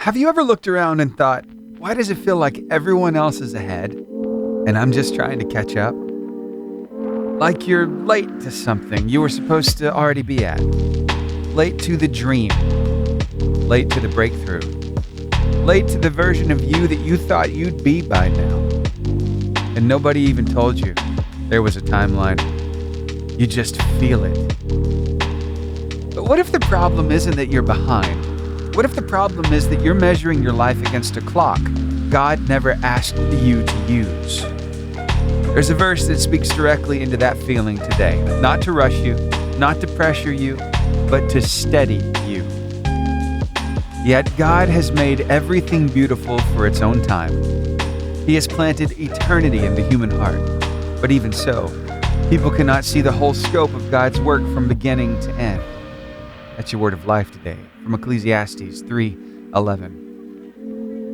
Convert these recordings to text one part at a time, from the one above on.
Have you ever looked around and thought, why does it feel like everyone else is ahead and I'm just trying to catch up? Like you're late to something you were supposed to already be at. Late to the dream. Late to the breakthrough. Late to the version of you that you thought you'd be by now. And nobody even told you there was a timeline. You just feel it. But what if the problem isn't that you're behind? What if the problem is that you're measuring your life against a clock God never asked you to use? There's a verse that speaks directly into that feeling today. Not to rush you, not to pressure you, but to steady you. Yet God has made everything beautiful for its own time. He has planted eternity in the human heart. But even so, people cannot see the whole scope of God's work from beginning to end. That's your word of life today from Ecclesiastes 3:11.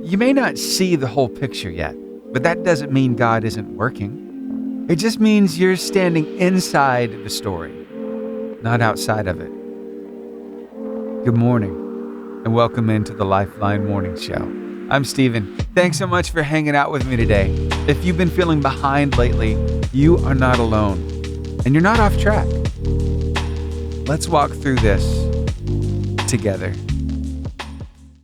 You may not see the whole picture yet, but that doesn't mean God isn't working. It just means you're standing inside the story, not outside of it. Good morning, and welcome into the Lifeline Morning Show. I'm Steven. Thanks so much for hanging out with me today. If you've been feeling behind lately, you are not alone, and you're not off track. Let's walk through this together.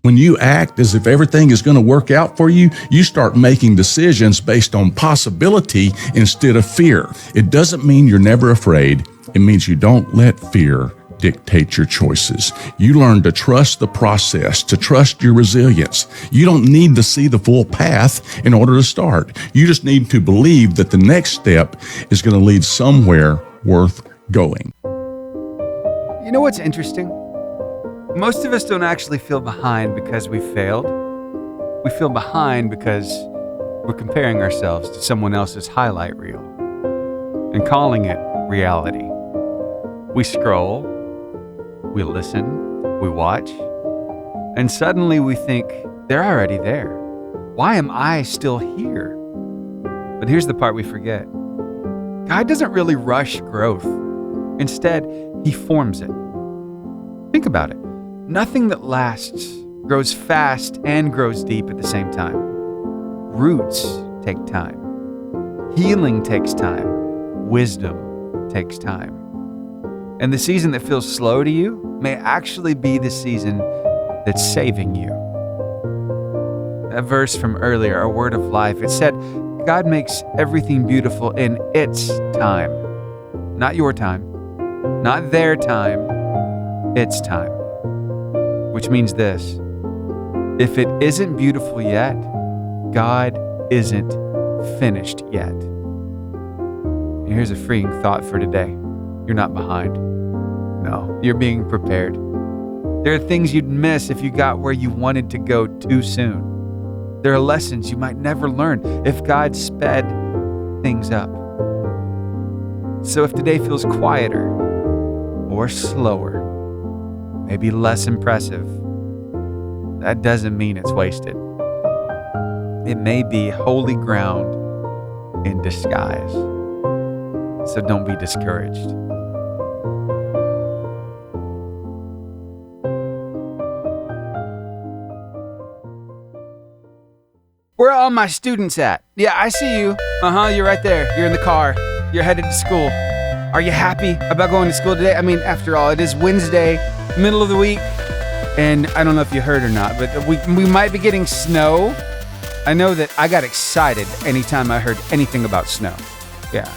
When you act as if everything is going to work out for you, you start making decisions based on possibility instead of fear. It doesn't mean you're never afraid. It means you don't let fear dictate your choices. You learn to trust the process, to trust your resilience. You don't need to see the full path in order to start. You just need to believe that the next step is going to lead somewhere worth going. You know what's interesting? Most of us don't actually feel behind because we failed. We feel behind because we're comparing ourselves to someone else's highlight reel and calling it reality. We scroll, we listen, we watch, and suddenly we think, they're already there. Why am I still here? But here's the part we forget. God doesn't really rush growth. Instead, He forms it. Think about it. Nothing that lasts grows fast and grows deep at the same time. Roots take time. Healing takes time. Wisdom takes time. And the season that feels slow to you may actually be the season that's saving you. That verse from earlier, a word of life, it said, God makes everything beautiful in its time. Not your time, not their time, its time. Which means this: if it isn't beautiful yet, God isn't finished yet. And here's a freeing thought for today. You're not behind. No, you're being prepared. There are things you'd miss if you got where you wanted to go too soon. There are lessons you might never learn if God sped things up. So if today feels quieter or slower, maybe less impressive, that doesn't mean it's wasted. It may be holy ground in disguise. So don't be discouraged. Where are all my students at? Yeah, I see you. You're right there. You're in the car. You're headed to school. Are you happy about going to school today? I mean, after all, it is Wednesday, middle of the week, and I don't know if you heard or not, but we might be getting snow. I know that I got excited anytime I heard anything about snow. Yeah.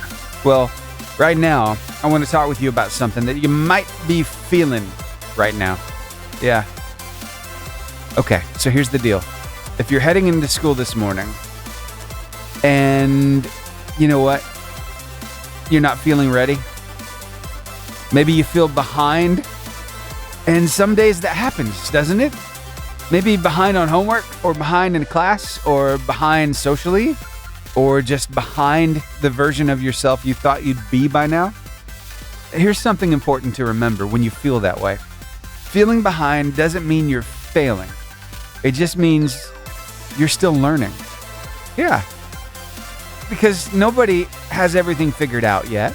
Well, right now, I want to talk with you about something that you might be feeling right now. Yeah. Okay, so here's the deal. If you're heading into school this morning, and you know what? You're not feeling ready. Maybe you feel behind. And some days that happens, doesn't it? Maybe behind on homework, or behind in class, or behind socially, or just behind the version of yourself you thought you'd be by now. Here's something important to remember when you feel that way. Feeling behind doesn't mean you're failing. It just means you're still learning. Yeah. Because nobody has everything figured out yet.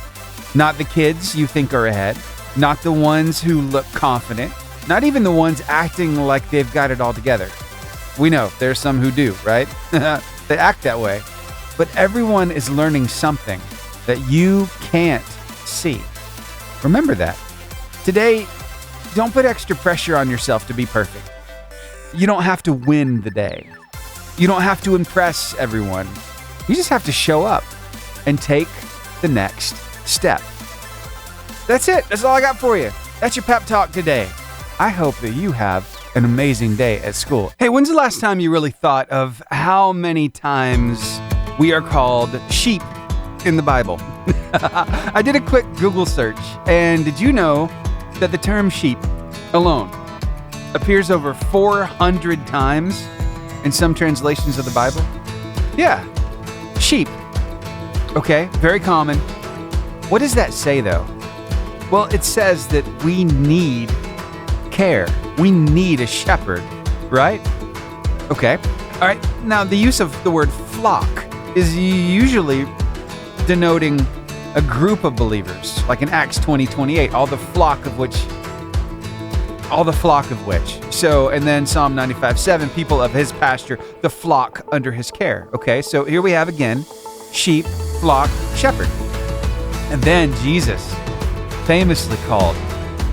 Not the kids you think are ahead. Not the ones who look confident. Not even the ones acting like they've got it all together. We know there's some who do, right? They act that way. But everyone is learning something that you can't see. Remember that. Today, don't put extra pressure on yourself to be perfect. You don't have to win the day. You don't have to impress everyone. You just have to show up and take the next step. That's it. That's all I got for you. That's your pep talk today. I hope that you have an amazing day at school. Hey, when's the last time you really thought of how many times we are called sheep in the Bible? I did a quick Google search, and did you know that the term sheep alone appears over 400 times in some translations of the Bible? Yeah, sheep. Okay, very common. What does that say, though? Well, it says that we need care. We need a shepherd, right? Okay. All right. Now, the use of the word flock is usually denoting a group of believers, like in Acts 20:28, all the flock of which. So, and then Psalm 95:7, people of his pasture, the flock under his care. Okay, so here we have again, sheep, flock, shepherd. And then Jesus, famously called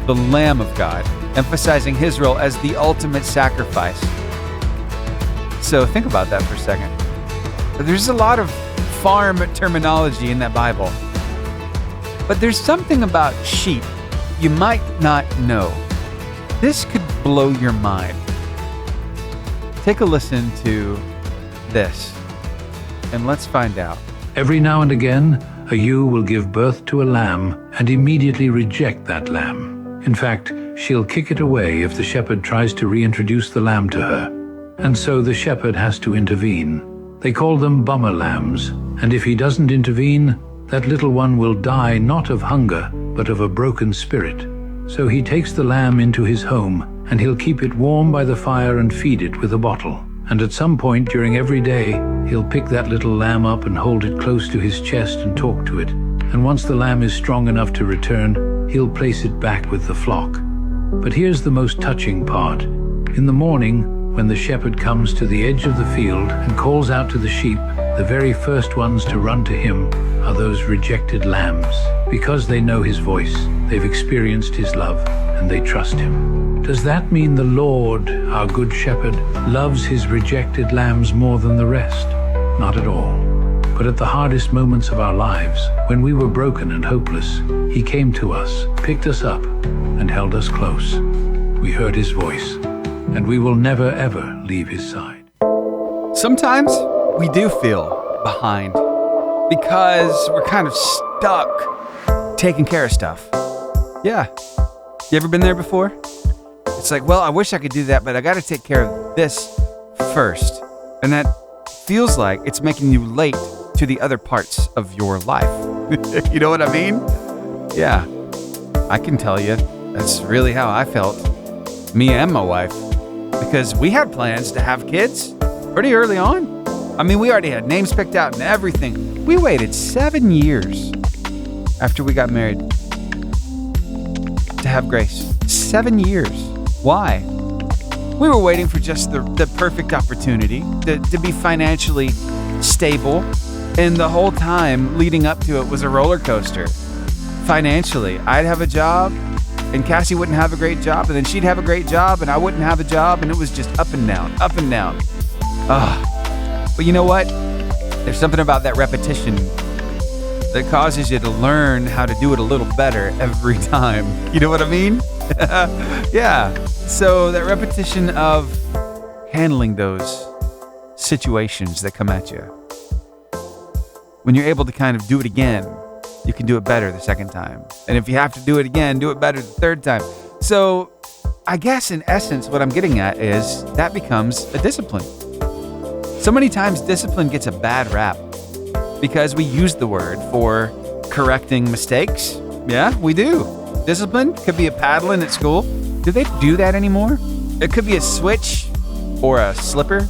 the Lamb of God, emphasizing his role as the ultimate sacrifice. So think about that for a second. There's a lot of farm terminology in that Bible. But there's something about sheep you might not know. This could blow your mind. Take a listen to this, and let's find out. Every now and again, a ewe will give birth to a lamb and immediately reject that lamb. In fact, she'll kick it away if the shepherd tries to reintroduce the lamb to her. And so the shepherd has to intervene. They call them bummer lambs, and if he doesn't intervene, that little one will die not of hunger, but of a broken spirit. So he takes the lamb into his home, and he'll keep it warm by the fire and feed it with a bottle. And at some point during every day, he'll pick that little lamb up and hold it close to his chest and talk to it. And once the lamb is strong enough to return, he'll place it back with the flock. But here's the most touching part. In the morning, when the shepherd comes to the edge of the field and calls out to the sheep, the very first ones to run to him are those rejected lambs. Because they know his voice, they've experienced his love, and they trust him. Does that mean the Lord, our good shepherd, loves his rejected lambs more than the rest? Not at all. But at the hardest moments of our lives, when we were broken and hopeless, he came to us, picked us up, and held us close. We heard his voice, and we will never ever leave his side. Sometimes we do feel behind because we're kind of stuck taking care of stuff. Yeah. You ever been there before? It's like, well, I wish I could do that, but I got to take care of this first. And that feels like it's making you late to the other parts of your life. You know what I mean? Yeah. I can tell you, that's really how I felt. Me and my wife. Because we had plans to have kids pretty early on. I mean, we already had names picked out and everything. We waited 7 years after we got married to have Grace. 7 years. Why? We were waiting for just the perfect opportunity to be financially stable. And the whole time leading up to it was a roller coaster. Financially, I'd have a job and Cassie wouldn't have a great job, and then she'd have a great job and I wouldn't have a job, and it was just up and down, up and down. But you know what? There's something about that repetition that causes you to learn how to do it a little better every time. You know what I mean? Yeah. So that repetition of handling those situations that come at you. When you're able to kind of do it again, you can do it better the second time. And if you have to do it again, do it better the third time. So I guess in essence, what I'm getting at is that becomes a discipline. So many times discipline gets a bad rap because we use the word for correcting mistakes. Yeah, we do. Discipline could be a paddling at school. Do they do that anymore? It could be a switch or a slipper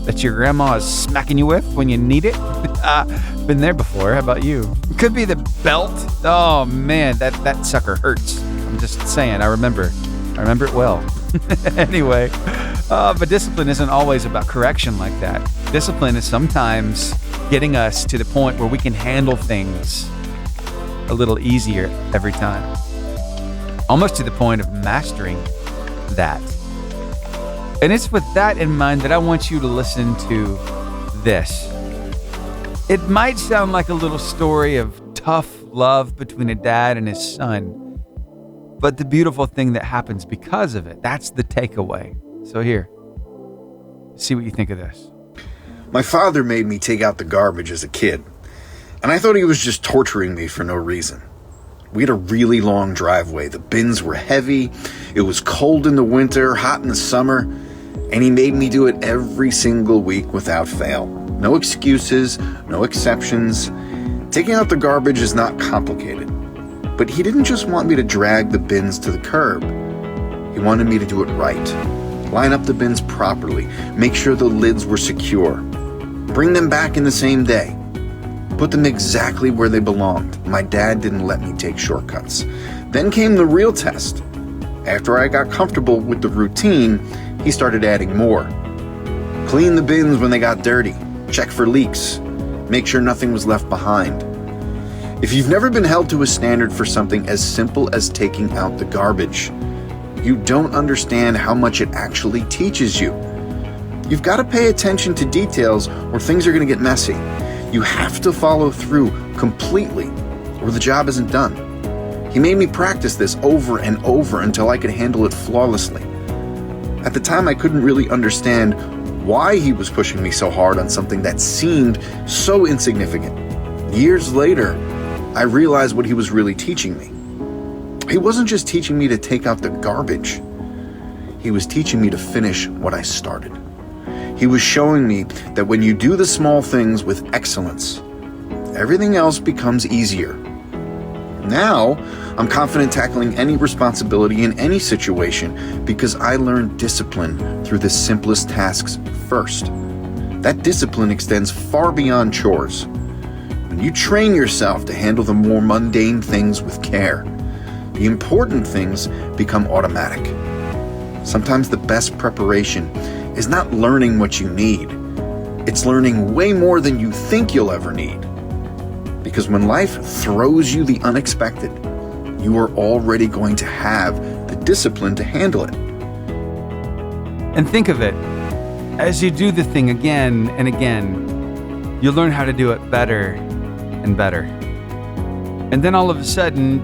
that your grandma is smacking you with when you need it. Been there before. How about you? It could be the belt. Oh man, that sucker hurts. I'm just saying. I remember it well. Anyway, But discipline isn't always about correction like that. Discipline is sometimes getting us to the point where we can handle things a little easier every time. Almost to the point of mastering that. And it's with that in mind that I want you to listen to this. It might sound like a little story of tough love between a dad and his son, but the beautiful thing that happens because of it, that's the takeaway. So here, see what you think of this. My father made me take out the garbage as a kid, and I thought he was just torturing me for no reason. We had a really long driveway. The bins were heavy, it was cold in the winter, hot in the summer, and he made me do it every single week without fail. No excuses, no exceptions. Taking out the garbage is not complicated. But he didn't just want me to drag the bins to the curb. He wanted me to do it right. Line up the bins properly. Make sure the lids were secure. Bring them back in the same day. Put them exactly where they belonged. My dad didn't let me take shortcuts. Then came the real test. After I got comfortable with the routine, he started adding more. Clean the bins when they got dirty. Check for leaks. Make sure nothing was left behind. If you've never been held to a standard for something as simple as taking out the garbage, you don't understand how much it actually teaches you. You've got to pay attention to details or things are going to get messy. You have to follow through completely or the job isn't done. He made me practice this over and over until I could handle it flawlessly. At the time, I couldn't really understand why he was pushing me so hard on something that seemed so insignificant. Years later, I realized what he was really teaching me. He wasn't just teaching me to take out the garbage. He was teaching me to finish what I started. He was showing me that when you do the small things with excellence, everything else becomes easier. Now, I'm confident tackling any responsibility in any situation because I learned discipline through the simplest tasks first. That discipline extends far beyond chores. When you train yourself to handle the more mundane things with care, the important things become automatic. Sometimes the best preparation is not learning what you need. It's learning way more than you think you'll ever need. Because when life throws you the unexpected, you are already going to have the discipline to handle it. And think of it, as you do the thing again and again, you'll learn how to do it better and better. And then all of a sudden,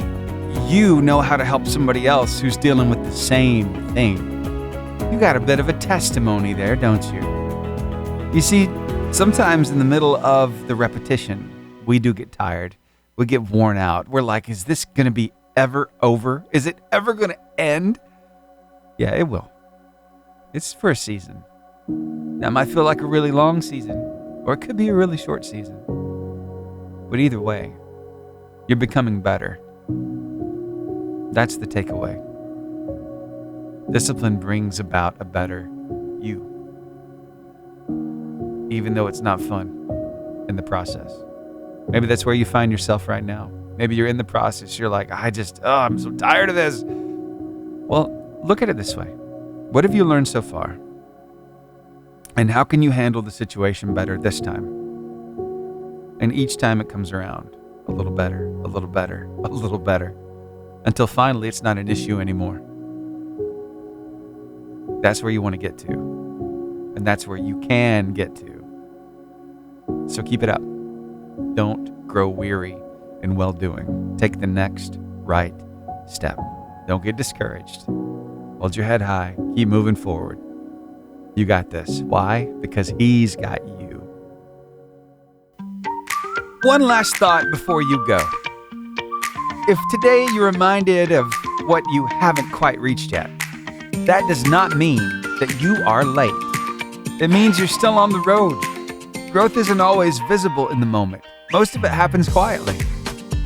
you know how to help somebody else who's dealing with the same thing. You got a bit of a testimony there, don't you? You see, sometimes in the middle of the repetition, we do get tired. We get worn out. We're like, is this going to be ever over? Is it ever going to end? Yeah, it will. It's for a season. That might feel like a really long season, or it could be a really short season. But either way, you're becoming better. That's the takeaway. Discipline brings about a better you, even though it's not fun in the process. Maybe that's where you find yourself right now. Maybe you're in the process. You're like, I'm so tired of this. Well, look at it this way. What have you learned so far? And how can you handle the situation better this time? And each time it comes around, a little better, a little better, a little better, until finally it's not an issue anymore. That's where you want to get to. And that's where you can get to. So keep it up. Don't grow weary in well-doing. Take the next right step. Don't get discouraged. Hold your head high. Keep moving forward. You got this. Why? Because he's got you. One last thought before you go. If today you're reminded of what you haven't quite reached yet, that does not mean that you are late. It means you're still on the road. Growth isn't always visible in the moment. Most of it happens quietly,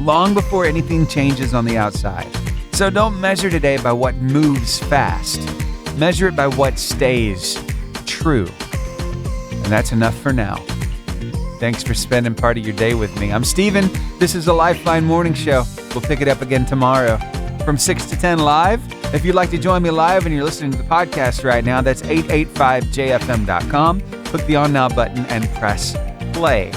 long before anything changes on the outside. So don't measure today by what moves fast. Measure it by what stays true. And that's enough for now. Thanks for spending part of your day with me. I'm Steven. This is a Lifeline Morning Show. We'll pick it up again tomorrow from 6 to 10 live If you'd like to join me live and you're listening to the podcast right now, that's 885jfm.com. Click the On Now button and press play.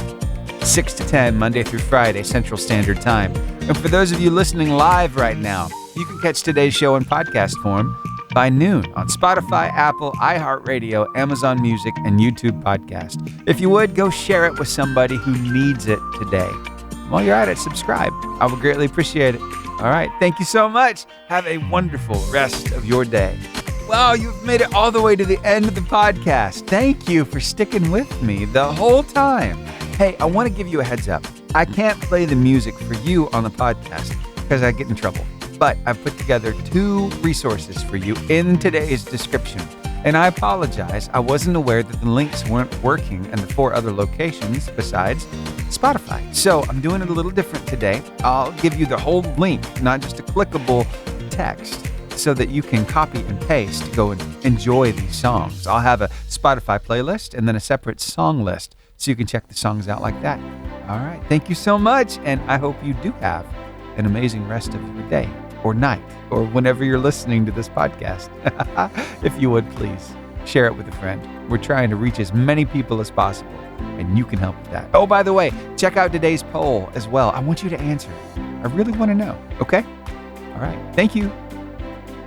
6 to 10, Monday through Friday, Central Standard Time. And for those of you listening live right now, you can catch today's show in podcast form by noon on Spotify, Apple, iHeartRadio, Amazon Music, and YouTube Podcast. If you would, go share it with somebody who needs it today. While you're at it, subscribe. I would greatly appreciate it. All right. Thank you so much. Have a wonderful rest of your day. Wow, you've made it all the way to the end of the podcast. Thank you for sticking with me the whole time. Hey, I want to give you a heads up. I can't play the music for you on the podcast because I get in trouble. But I've put together 2 resources for you in today's description. And I apologize, I wasn't aware that the links weren't working in the 4 other locations besides Spotify. So I'm doing it a little different today. I'll give you the whole link, not just a clickable text, so that you can copy and paste to go and enjoy these songs. I'll have a Spotify playlist and then a separate song list so you can check the songs out like that. All right, thank you so much, and I hope you do have an amazing rest of your day or night or whenever you're listening to this podcast. If you would, please share it with a friend. We're trying to reach as many people as possible, and you can help with that. Oh, by the way, check out today's poll as well. I want you to answer it. I really want to know, okay? All right, thank you.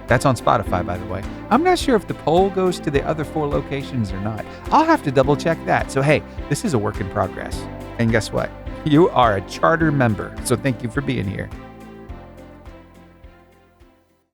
That's on Spotify, by the way. I'm not sure if the poll goes to the other 4 locations or not. I'll have to double check that. So, hey, this is a work in progress. And guess what? You are a charter member, so thank you for being here.